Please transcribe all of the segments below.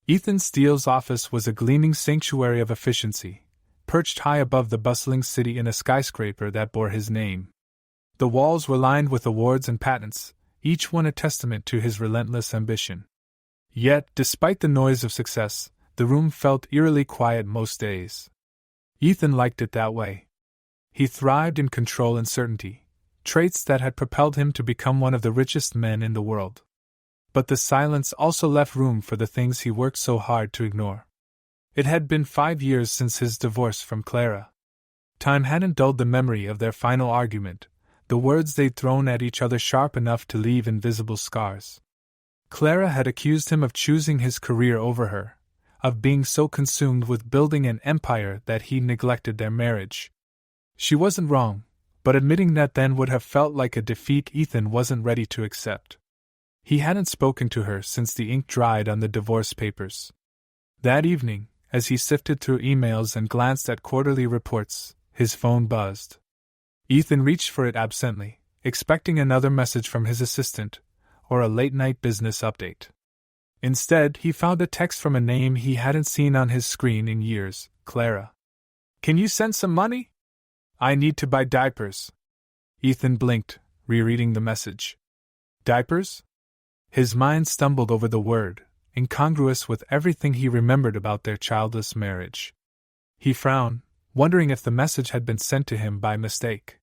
Ethan Steele's office was a gleaming sanctuary of efficiency, perched high above the bustling city in a skyscraper that bore his name. The walls were lined with awards and patents, each one a testament to his relentless ambition. Yet, despite the noise of success, the room felt eerily quiet most days. Ethan liked it that way. He thrived in control and certainty, traits that had propelled him to become one of the richest men in the world. But the silence also left room for the things he worked so hard to ignore. It had been 5 years since his divorce from Clara. Time hadn't dulled the memory of their final argument, the words they'd thrown at each other sharp enough to leave invisible scars. Clara had accused him of choosing his career over her, of being so consumed with building an empire that he neglected their marriage. She wasn't wrong, but admitting that then would have felt like a defeat Ethan wasn't ready to accept. He hadn't spoken to her since the ink dried on the divorce papers. That evening, as he sifted through emails and glanced at quarterly reports, his phone buzzed. Ethan reached for it absently, expecting another message from his assistant, or a late-night business update. Instead, he found a text from a name he hadn't seen on his screen in years, Clara. "Can you send some money? I need to buy diapers." Ethan blinked, rereading the message. Diapers? His mind stumbled over the word, incongruous with everything he remembered about their childless marriage. He frowned, wondering if the message had been sent to him by mistake.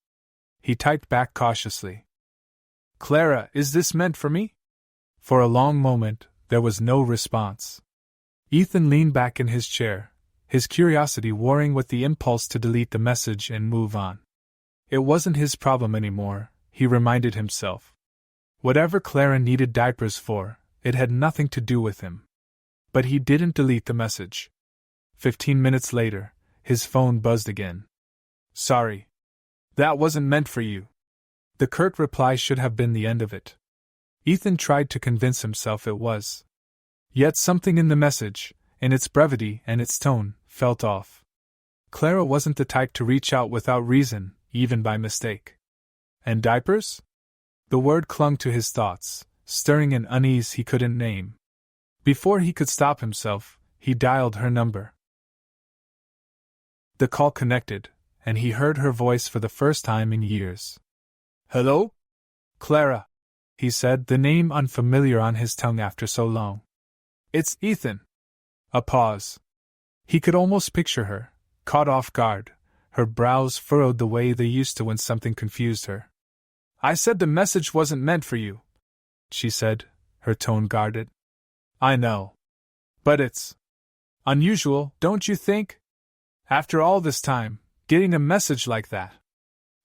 He typed back cautiously. "Clara, is this meant for me?" For a long moment, there was no response. Ethan leaned back in his chair, his curiosity warring with the impulse to delete the message and move on. It wasn't his problem anymore, he reminded himself. Whatever Clara needed diapers for, it had nothing to do with him. But he didn't delete the message. 15 minutes later, his phone buzzed again. "Sorry. That wasn't meant for you." The curt reply should have been the end of it. Ethan tried to convince himself it was. Yet something in the message, in its brevity and its tone, felt off. Clara wasn't the type to reach out without reason, even by mistake. And diapers? The word clung to his thoughts, stirring an unease he couldn't name. Before he could stop himself, he dialed her number. The call connected, and he heard her voice for the first time in years. "Hello? Clara," he said, the name unfamiliar on his tongue after so long. "It's Ethan." A pause. He could almost picture her, caught off guard, her brows furrowed the way they used to when something confused her. "I said the message wasn't meant for you," she said, her tone guarded. "I know. But it's unusual, don't you think? After all this time, getting a message like that."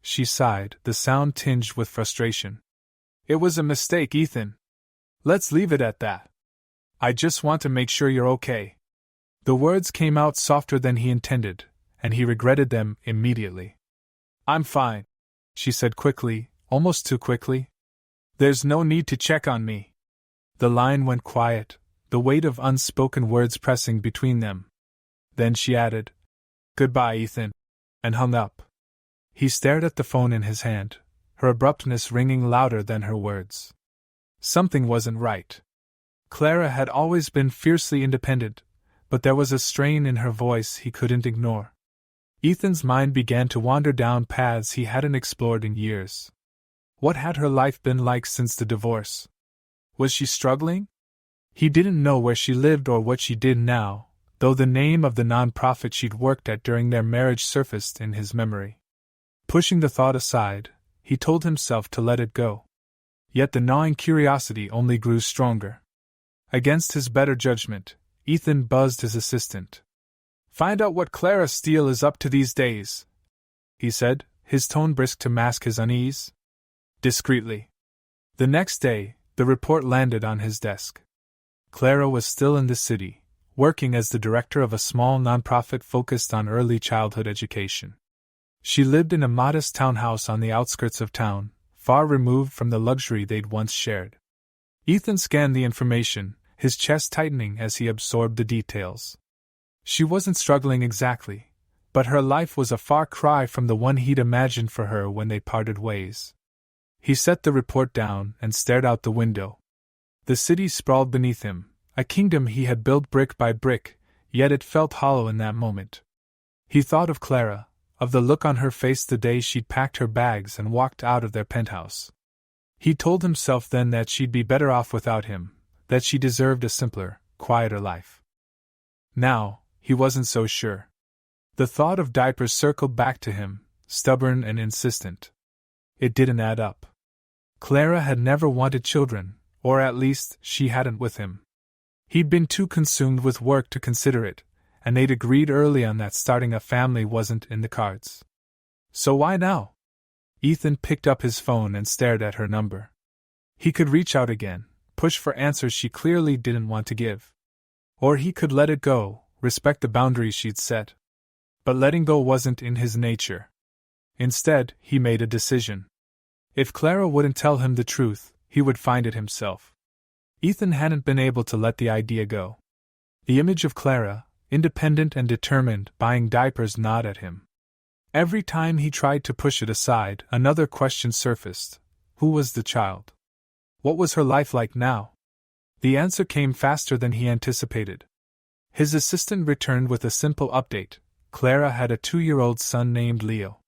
She sighed, the sound tinged with frustration. "It was a mistake, Ethan. Let's leave it at that. I just want to make sure you're okay." The words came out softer than he intended, and he regretted them immediately. "I'm fine," she said quickly, almost too quickly. "There's no need to check on me." The line went quiet, the weight of unspoken words pressing between them. Then she added, "Goodbye, Ethan," and hung up. He stared at the phone in his hand, her abruptness ringing louder than her words. Something wasn't right. Clara had always been fiercely independent, but there was a strain in her voice he couldn't ignore. Ethan's mind began to wander down paths he hadn't explored in years. What had her life been like since the divorce? Was she struggling? He didn't know where she lived or what she did now, though the name of the non-profit she'd worked at during their marriage surfaced in his memory. Pushing the thought aside, he told himself to let it go. Yet the gnawing curiosity only grew stronger. Against his better judgment, Ethan buzzed his assistant. "Find out what Clara Steele is up to these days," he said, his tone brisk to mask his unease. Discreetly. The next day, the report landed on his desk. Clara was still in the city, working as the director of a small nonprofit focused on early childhood education. She lived in a modest townhouse on the outskirts of town, far removed from the luxury they'd once shared. Ethan scanned the information, his chest tightening as he absorbed the details. She wasn't struggling exactly, but her life was a far cry from the one he'd imagined for her when they parted ways. He set the report down and stared out the window. The city sprawled beneath him, a kingdom he had built brick by brick, yet it felt hollow in that moment. He thought of Clara, of the look on her face the day she'd packed her bags and walked out of their penthouse. He told himself then that she'd be better off without him, that she deserved a simpler, quieter life. Now, he wasn't so sure. The thought of Diapers circled back to him, stubborn and insistent. It didn't add up. Clara had never wanted children, or at least, she hadn't with him. He'd been too consumed with work to consider it, and they'd agreed early on that starting a family wasn't in the cards. So why now? Ethan picked up his phone and stared at her number. He could reach out again, push for answers she clearly didn't want to give. Or he could let it go, respect the boundaries she'd set. But letting go wasn't in his nature. Instead, he made a decision. If Clara wouldn't tell him the truth, he would find it himself. Ethan hadn't been able to let the idea go. The image of Clara, independent and determined, buying diapers, gnawed at him. Every time he tried to push it aside, another question surfaced. Who was the child? What was her life like now? The answer came faster than he anticipated. His assistant returned with a simple update. Clara had a 2-year-old son named Leo.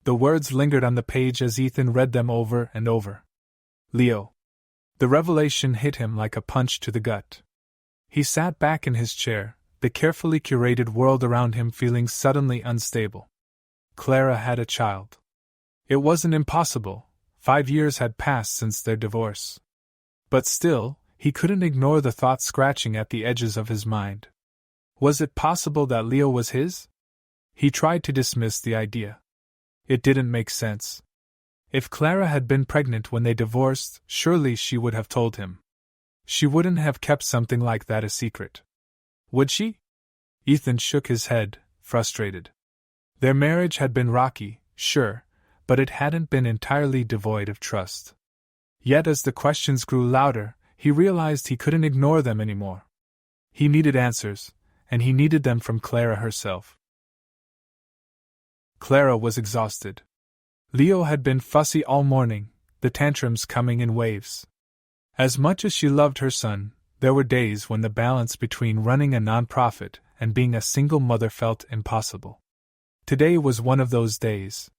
The words lingered on the page as Ethan read them over and over. Leo. The revelation hit him like a punch to the gut. He sat back in his chair, the carefully curated world around him feeling suddenly unstable. Clara had a child. It wasn't impossible. 5 years had passed since their divorce. But still, he couldn't ignore the thought scratching at the edges of his mind. Was it possible that Leo was his? He tried to dismiss the idea. It didn't make sense. If Clara had been pregnant when they divorced, surely she would have told him. She wouldn't have kept something like that a secret. Would she? Ethan shook his head, frustrated. Their marriage had been rocky, sure, but it hadn't been entirely devoid of trust. Yet as the questions grew louder, he realized he couldn't ignore them anymore. He needed answers, and he needed them from Clara herself. Clara was exhausted. Leo had been fussy all morning, the tantrums coming in waves. As much as she loved her son, there were days when the balance between running a nonprofit and being a single mother felt impossible. Today was one of those days.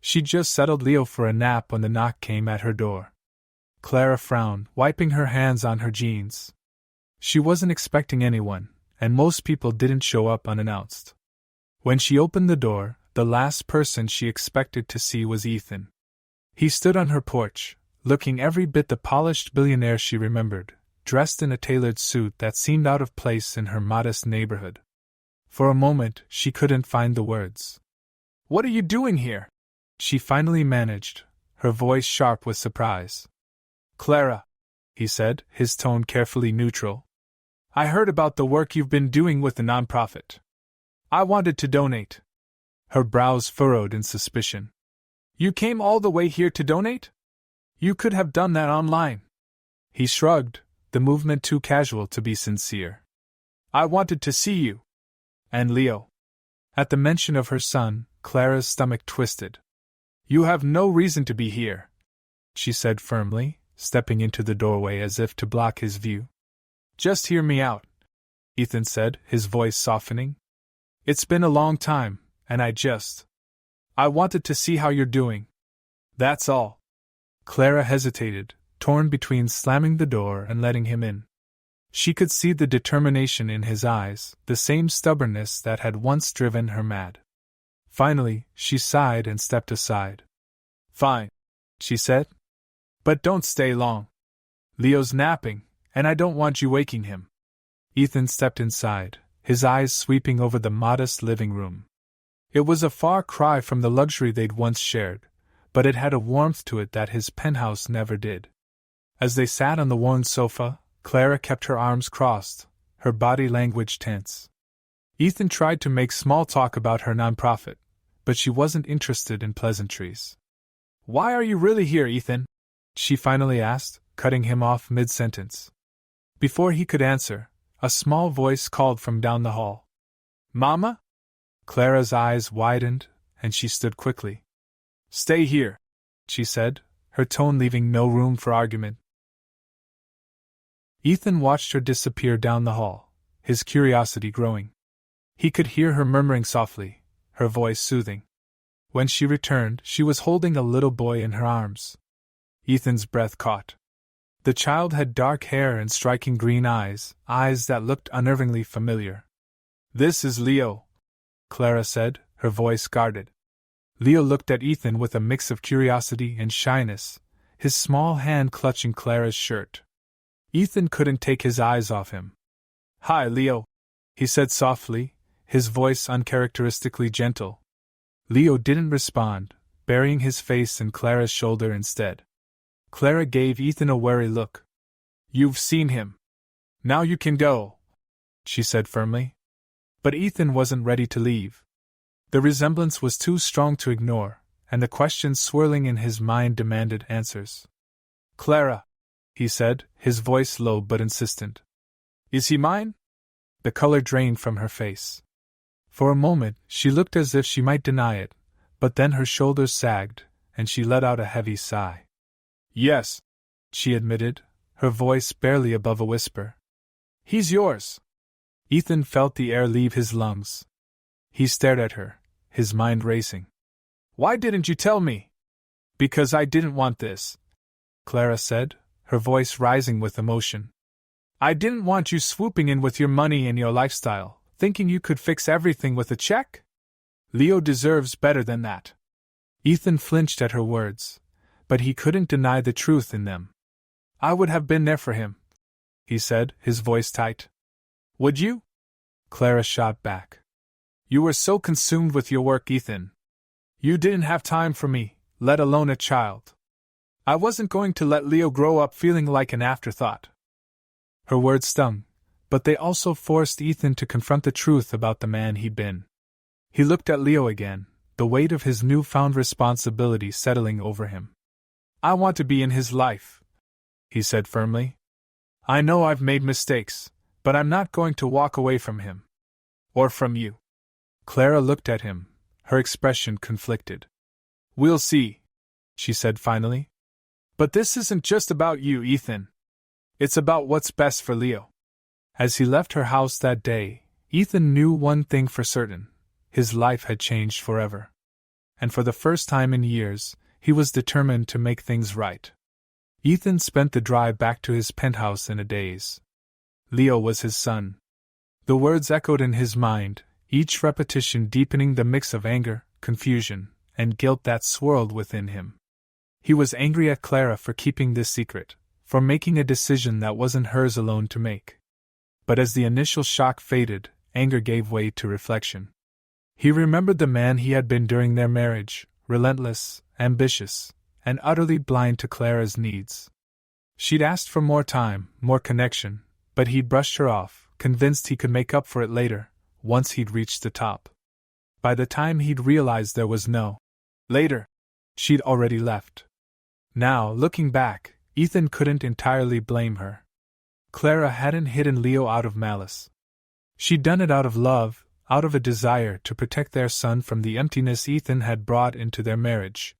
She'd just settled Leo for a nap when the knock came at her door. Clara frowned, wiping her hands on her jeans. She wasn't expecting anyone, and most people didn't show up unannounced. When she opened the door, the last person she expected to see was Ethan. He stood on her porch, looking every bit the polished billionaire she remembered, dressed in a tailored suit that seemed out of place in her modest neighborhood. For a moment, she couldn't find the words. "What are you doing here?" she finally managed, her voice sharp with surprise. "Clara," he said, his tone carefully neutral. "I heard about the work you've been doing with the nonprofit. I wanted to donate." Her brows furrowed in suspicion. "You came all the way here to donate? You could have done that online." He shrugged, the movement too casual to be sincere. "I wanted to see you. And Leo." At the mention of her son, Clara's stomach twisted. "You have no reason to be here," she said firmly, stepping into the doorway as if to block his view. "Just hear me out," Ethan said, his voice softening. "It's been a long time, and I wanted to see how you're doing. That's all." Clara hesitated, torn between slamming the door and letting him in. She could see the determination in his eyes, the same stubbornness that had once driven her mad. Finally, she sighed and stepped aside. "Fine," she said. "But don't stay long. Leo's napping, and I don't want you waking him." Ethan stepped inside, his eyes sweeping over the modest living room. It was a far cry from the luxury they'd once shared, but it had a warmth to it that his penthouse never did. As they sat on the worn sofa, Clara kept her arms crossed, her body language tense. Ethan tried to make small talk about her nonprofit, but she wasn't interested in pleasantries. "Why are you really here, Ethan?" she finally asked, cutting him off mid-sentence. Before he could answer, a small voice called from down the hall. "Mama?" Clara's eyes widened, and she stood quickly. "Stay here," she said, her tone leaving no room for argument. Ethan watched her disappear down the hall, his curiosity growing. He could hear her murmuring softly, her voice soothing. When she returned, she was holding a little boy in her arms. Ethan's breath caught. The child had dark hair and striking green eyes that looked unnervingly familiar. "This is Leo," Clara said, her voice guarded. Leo looked at Ethan with a mix of curiosity and shyness, his small hand clutching Clara's shirt. Ethan couldn't take his eyes off him. "Hi, Leo," he said softly, his voice uncharacteristically gentle. Leo didn't respond, burying his face in Clara's shoulder instead. Clara gave Ethan a wary look. "You've seen him. Now you can go," she said firmly. But Ethan wasn't ready to leave. The resemblance was too strong to ignore, and the questions swirling in his mind demanded answers. "Clara," he said, his voice low but insistent. "Is he mine?" The color drained from her face. For a moment, she looked as if she might deny it, but then her shoulders sagged, and she let out a heavy sigh. "Yes," she admitted, her voice barely above a whisper. "He's yours." Ethan felt the air leave his lungs. He stared at her, his mind racing. "Why didn't you tell me?" "Because I didn't want this," Clara said, her voice rising with emotion. "I didn't want you swooping in with your money and your lifestyle, thinking you could fix everything with a check? Leo deserves better than that." Ethan flinched at her words, but he couldn't deny the truth in them. "I would have been there for him," he said, his voice tight. "Would you?" Clara shot back. "You were so consumed with your work, Ethan. You didn't have time for me, let alone a child. I wasn't going to let Leo grow up feeling like an afterthought." Her words stung, but they also forced Ethan to confront the truth about the man he'd been. He looked at Leo again, the weight of his newfound responsibility settling over him. "I want to be in his life," he said firmly. "I know I've made mistakes, but I'm not going to walk away from him. Or from you." Clara looked at him, her expression conflicted. "We'll see," she said finally. "But this isn't just about you, Ethan. It's about what's best for Leo." As he left her house that day, Ethan knew one thing for certain: his life had changed forever. And for the first time in years, he was determined to make things right. Ethan spent the drive back to his penthouse in a daze. Leo was his son. The words echoed in his mind, each repetition deepening the mix of anger, confusion, and guilt that swirled within him. He was angry at Clara for keeping this secret, for making a decision that wasn't hers alone to make. But as the initial shock faded, anger gave way to reflection. He remembered the man he had been during their marriage, relentless, ambitious, and utterly blind to Clara's needs. She'd asked for more time, more connection, but he'd brushed her off, convinced he could make up for it later, once he'd reached the top. By the time he'd realized there was no later, she'd already left. Now, looking back, Ethan couldn't entirely blame her. Clara hadn't hidden Leo out of malice. She'd done it out of love, out of a desire to protect their son from the emptiness Ethan had brought into their marriage.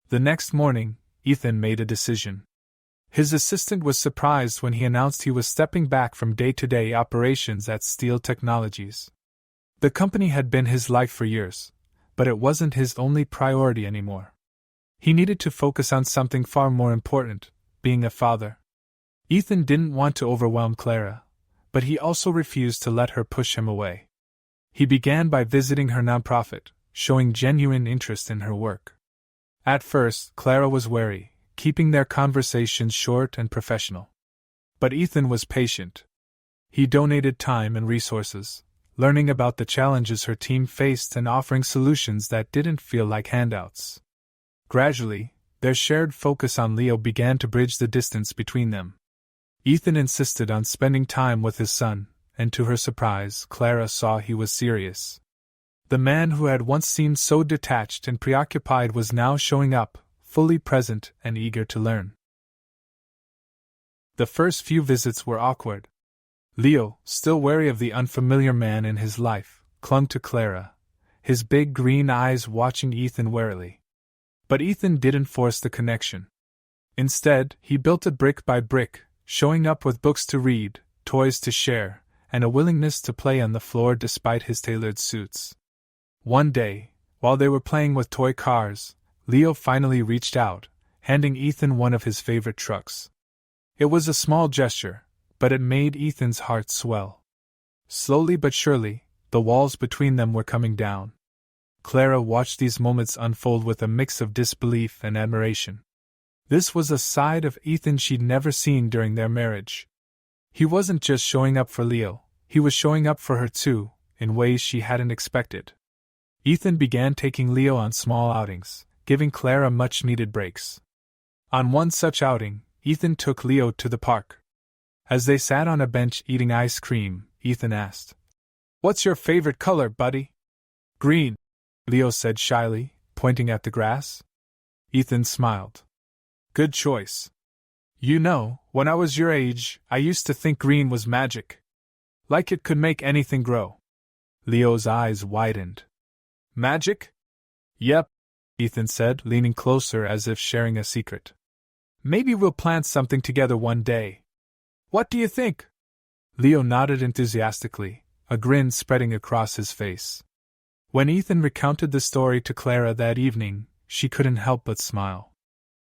The next morning, Ethan made a decision. His assistant was surprised when he announced he was stepping back from day-to-day operations at Steel Technologies. The company had been his life for years, but it wasn't his only priority anymore. He needed to focus on something far more important, being a father. Ethan didn't want to overwhelm Clara, but he also refused to let her push him away. He began by visiting her nonprofit, showing genuine interest in her work. At first, Clara was wary, keeping their conversations short and professional. But Ethan was patient. He donated time and resources, learning about the challenges her team faced and offering solutions that didn't feel like handouts. Gradually, their shared focus on Leo began to bridge the distance between them. Ethan insisted on spending time with his son, and to her surprise, Clara saw he was serious. The man who had once seemed so detached and preoccupied was now showing up, fully present and eager to learn. The first few visits were awkward. Leo, still wary of the unfamiliar man in his life, clung to Clara, his big green eyes watching Ethan warily. But Ethan didn't force the connection. Instead, he built it brick by brick, showing up with books to read, toys to share, and a willingness to play on the floor despite his tailored suits. One day, while they were playing with toy cars, Leo finally reached out, handing Ethan one of his favorite trucks. It was a small gesture, but it made Ethan's heart swell. Slowly but surely, the walls between them were coming down. Clara watched these moments unfold with a mix of disbelief and admiration. This was a side of Ethan she'd never seen during their marriage. He wasn't just showing up for Leo, he was showing up for her too, in ways she hadn't expected. Ethan began taking Leo on small outings, giving Clara much-needed breaks. On one such outing, Ethan took Leo to the park. As they sat on a bench eating ice cream, Ethan asked, "What's your favorite color, buddy?" "Green," Leo said shyly, pointing at the grass. Ethan smiled. "Good choice. You know, when I was your age, I used to think green was magic. Like it could make anything grow." Leo's eyes widened. "Magic?" "Yep," Ethan said, leaning closer as if sharing a secret. "Maybe we'll plant something together one day. What do you think?" Leo nodded enthusiastically, a grin spreading across his face. When Ethan recounted the story to Clara that evening, she couldn't help but smile.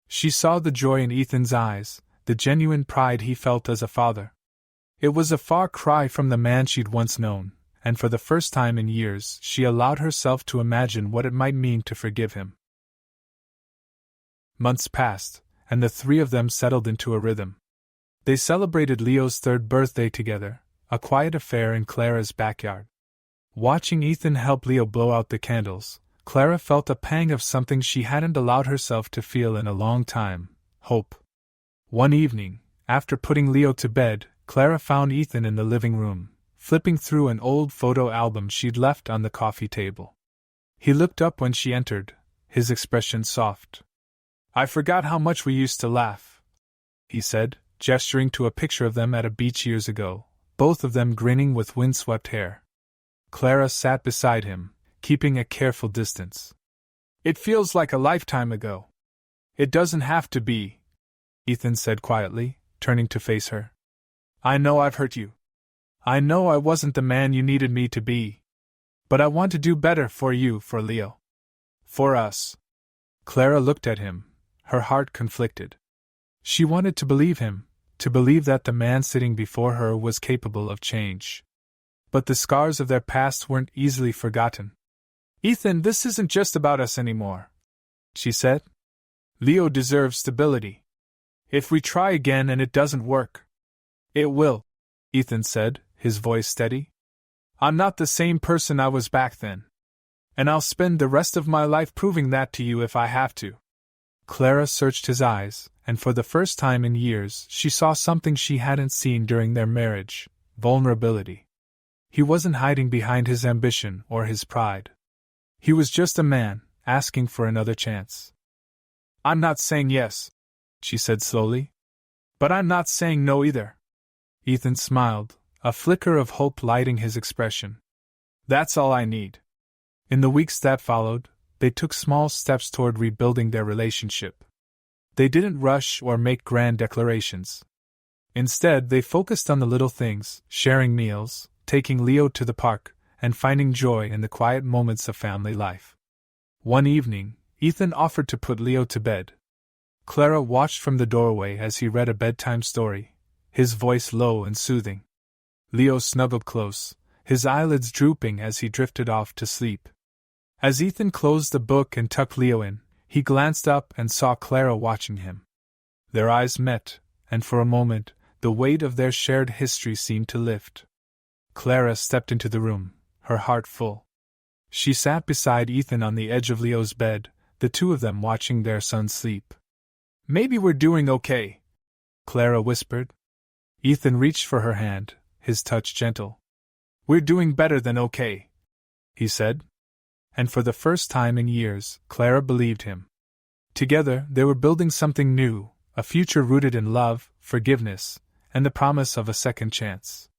She saw the joy in Ethan's eyes, the genuine pride he felt as a father. It was a far cry from the man she'd once known, and for the first time in years she allowed herself to imagine what it might mean to forgive him. Months passed, and the three of them settled into a rhythm. They celebrated Leo's 3rd birthday together, a quiet affair in Clara's backyard. Watching Ethan help Leo blow out the candles, Clara felt a pang of something she hadn't allowed herself to feel in a long time: hope. One evening, after putting Leo to bed, Clara found Ethan in the living room, flipping through an old photo album she'd left on the coffee table. He looked up when she entered, his expression soft. "I forgot how much we used to laugh," he said, gesturing to a picture of them at a beach years ago, both of them grinning with windswept hair. Clara sat beside him, keeping a careful distance. "It feels like a lifetime ago." "It doesn't have to be," Ethan said quietly, turning to face her. "I know I've hurt you. I know I wasn't the man you needed me to be. But I want to do better for you, for Leo. For us." Clara looked at him, her heart conflicted. She wanted to believe him, to believe that the man sitting before her was capable of change. But the scars of their past weren't easily forgotten. "Ethan, this isn't just about us anymore," she said. "Leo deserves stability. If we try again and it doesn't work—" "It will," Ethan said, his voice steady. "I'm not the same person I was back then. And I'll spend the rest of my life proving that to you if I have to." Clara searched his eyes, and for the first time in years she saw something she hadn't seen during their marriage: vulnerability. He wasn't hiding behind his ambition or his pride. He was just a man, asking for another chance. "I'm not saying yes," she said slowly. "But I'm not saying no either." Ethan smiled, a flicker of hope lighting his expression. "That's all I need." In the weeks that followed, they took small steps toward rebuilding their relationship. They didn't rush or make grand declarations. Instead, they focused on the little things: sharing meals, taking Leo to the park, and finding joy in the quiet moments of family life. One evening, Ethan offered to put Leo to bed. Clara watched from the doorway as he read a bedtime story, his voice low and soothing. Leo snuggled close, his eyelids drooping as he drifted off to sleep. As Ethan closed the book and tucked Leo in, he glanced up and saw Clara watching him. Their eyes met, and for a moment, the weight of their shared history seemed to lift. Clara stepped into the room, her heart full. She sat beside Ethan on the edge of Leo's bed, the two of them watching their son sleep. "Maybe we're doing okay," Clara whispered. Ethan reached for her hand, his touch gentle. "We're doing better than okay," he said. And for the first time in years, Clara believed him. Together, they were building something new, a future rooted in love, forgiveness, and the promise of a second chance.